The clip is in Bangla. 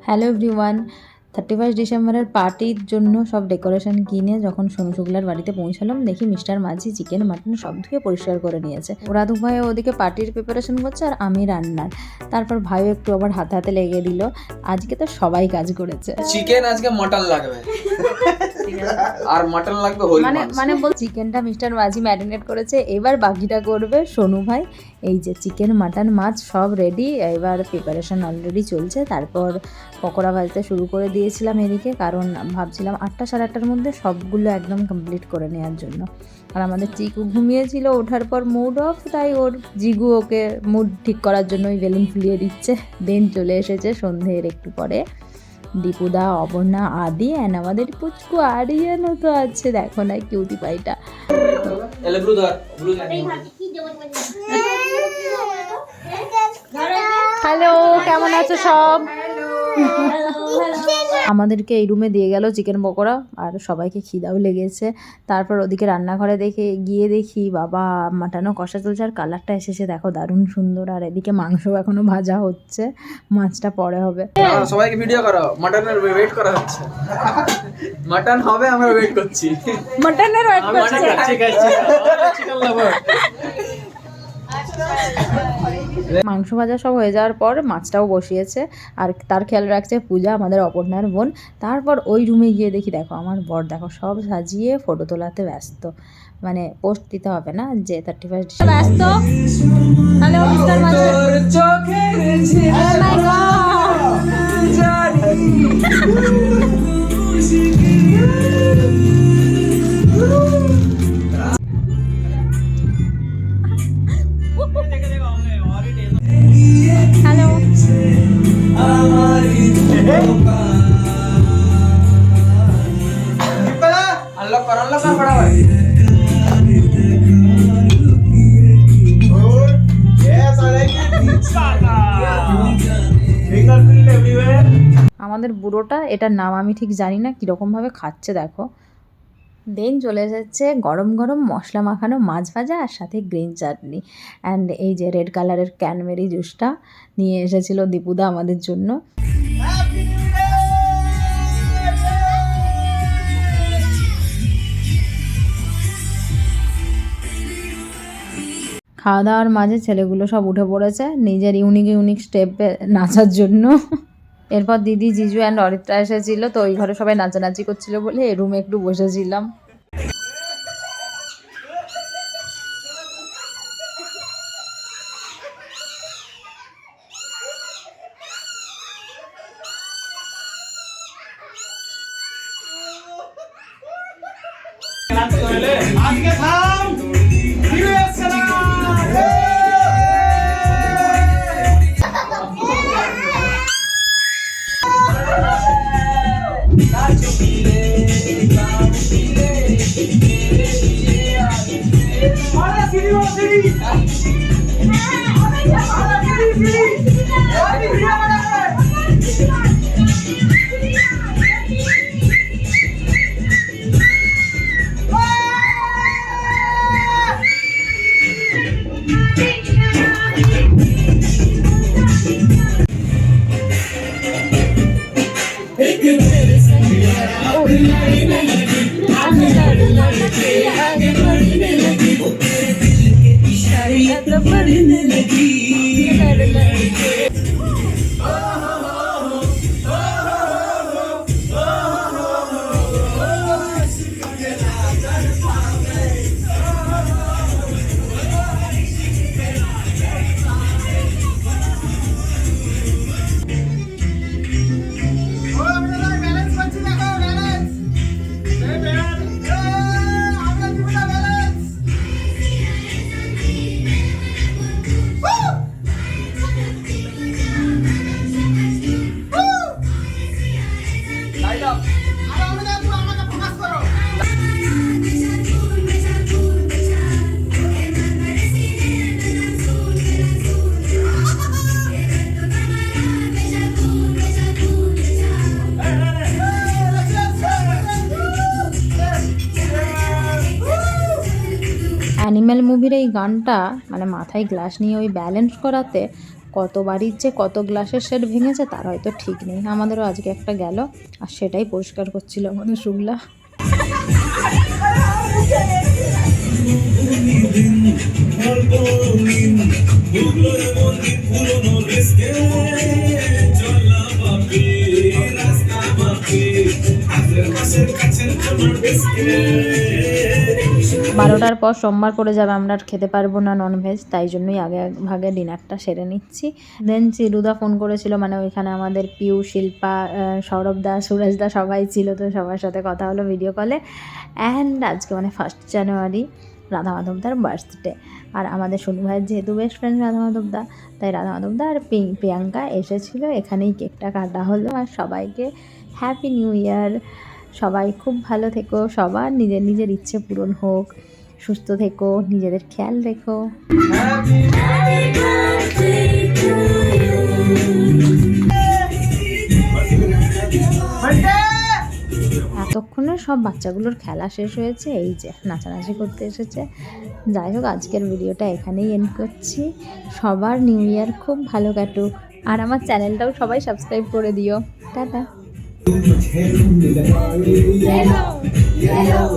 Hello everyone. 31 ডিসেম্বরের পার্টির জন্য সব ডেকোরেশন কিনে যখন সোনু শুক্লার বাড়িতে পৌঁছালাম, দেখি মিস্টার মাঝি চিকেন মাটন সব ধুয়ে পরিষ্কার করে নিয়েছে। ওরা দুভাই ওদিকে পার্টির প্রিপারেশন করছে আর আমি রান্নার। তারপর ভাইও একটু আবার হাতে হাতে লেগে দিল। আজকে তো সবাই কাজ করেছে। চিকেন আজকে মটন লাগবে আর মটন লাগবে হোল মাংস। মানে বল চিকেনটা মিস্টার মাঝি ম্যারিনেট করেছে, এবার বাকিটা করবে সোনু ভাই। এই যে চিকেন মাটন মাছ সব রেডি, এবার প্রিপারেশন অলরেডি চলছে। তারপর পকোড়া ভাজতে শুরু করে দিয়েছিলাম এদিকে, কারণ ভাবছিলাম 8টা সাড়ে 8টার মধ্যে সবগুলো একদম কমপ্লিট করে নেওয়ার জন্য। আর আমাদের চিকু ঘুমিয়েছিল, ওঠার পর মুড অফ, তাই ওর জিগু ওকে মুড ঠিক করার জন্য ওই বেলুন ফুলিয়ে দিচ্ছে। দেন চলে এসেছে সন্ধ্যের একটু পরে দীপুদা, অবর্ণা, আদি অ্যান্ড আমাদের পুচকু আরিয়ানও তো আছে, দেখো না কিউটি পাইটা। হ্যালো, কেমন আছো সব? আমাদেরকে এই রুমে দিয়ে গেল চিকেন পকোড়া, আর সবাইকে খিদাও লেগেছে। তারপর ওদিকে রান্নাঘরে গিয়ে দেখি বাবা মাটনও কষা চলছে, আর কালারটা এসেছে দেখো দারুণ সুন্দর। আর এদিকে মাংস এখনো ভাজা হচ্ছে, মাছটা পরে হবে। সবাইকে ভিডিও করো, মাটনের ওয়েট করা হচ্ছে। মাটন হবে, আমরা ওয়েট করছি। মাটনের ওয়েট করছি। Chicken lover. মাংস ভাজা সব হয়ে যাওয়ার পর মাছটাও বসিয়েছে, আর তার খেয়াল রাখছে পূজা, আমাদের অপর্ণার বোন। তারপর ওই রুমে গিয়ে দেখি দেখো আমার বর দেখো সব সাজিয়ে ফটো তোলাতে ব্যস্ত, মানে পোস্ট দিতে হবে না যে 31 ব্যস্ত। হ্যালো মিস্টার মাঝি। হ্যালো, अनलॉक कर पड़ा भाई। আমাদের বুড়োটা, এটার নাম আমি ঠিক জানি না, কীরকমভাবে খাচ্ছে দেখো। দেন চলে এসেছে গরম গরম মশলা মাখানো মাছ ভাজা আর সাথে গ্রিন চাটনি, অ্যান্ড এই যে রেড কালারের ক্যানবেরি জুসটা নিয়ে এসেছিল দীপুদা আমাদের জন্য। খাওয়া দাওয়ার মাঝে ছেলেগুলো সব উঠে পড়েছে নিজের ইউনিক স্টেপে নাচার জন্য। এরপর দিদি, জিজু অ্যান্ড অরিত্রা এসেছিল, তো ওই ঘরে সবাই নাচানাচি করছিল বলে এই রুমে একটু বসেছিলাম। অ্যানিম্যাল মুভির এই গানটা মানে মাথায় গ্লাস নিয়ে ওই ব্যালেন্স করাতে কত বাড়ির যে কত গ্লাসের সেট ভেঙেছে তার হয়তো ঠিক নেই। আমাদেরও আজকে একটা গেল, আর সেটাই পরিষ্কার করছিল আমাদের শুক্লা। বারোটার পর সোমবার করে যাবে, আমরা আর খেতে পারবো না ননভেজ, তাই জন্যই আগে ভাগে ডিনারটা সেরে নিচ্ছি। দেন চিরুদা ফোন করেছিল, মানে ওইখানে আমাদের পিউ, শিল্পা, সৌরভদা, সুরেশদা সবাই ছিল, তো সবার সাথে কথা হলো ভিডিও কলে। অ্যান্ড আজকে মানে 1 জানুয়ারি রাধা মাধবদার বার্থডে, আর আমাদের সোনু ভাইয়ের যেহেতু বেস্ট ফ্রেন্ড রাধা মাধবদা, তাই রাধা মাধবদা আর প্রিয়াঙ্কা এসেছিলো, এখানেই কেকটা কাটা হলো। আর সবাইকে হ্যাপি নিউ ইয়ার। সবাই খুব ভালো থেকো, সবার নিজের নিজের ইচ্ছে পূরণ হোক, সুস্থ থেকো, নিজেদের খেয়াল রেখো। এতক্ষণে সব বাচ্চাগুলোর খেলা শেষ হয়েছে, এই যে নাচানাচি করতে এসেছে। যাই হোক, আজকের ভিডিওটা এখানেই এন্ড করছি। সবার নিউ ইয়ার খুব ভালো কাটুক, আর আমার চ্যানেলটাও সবাই সাবস্ক্রাইব করে দিও। টাটা। Yellow, yellow,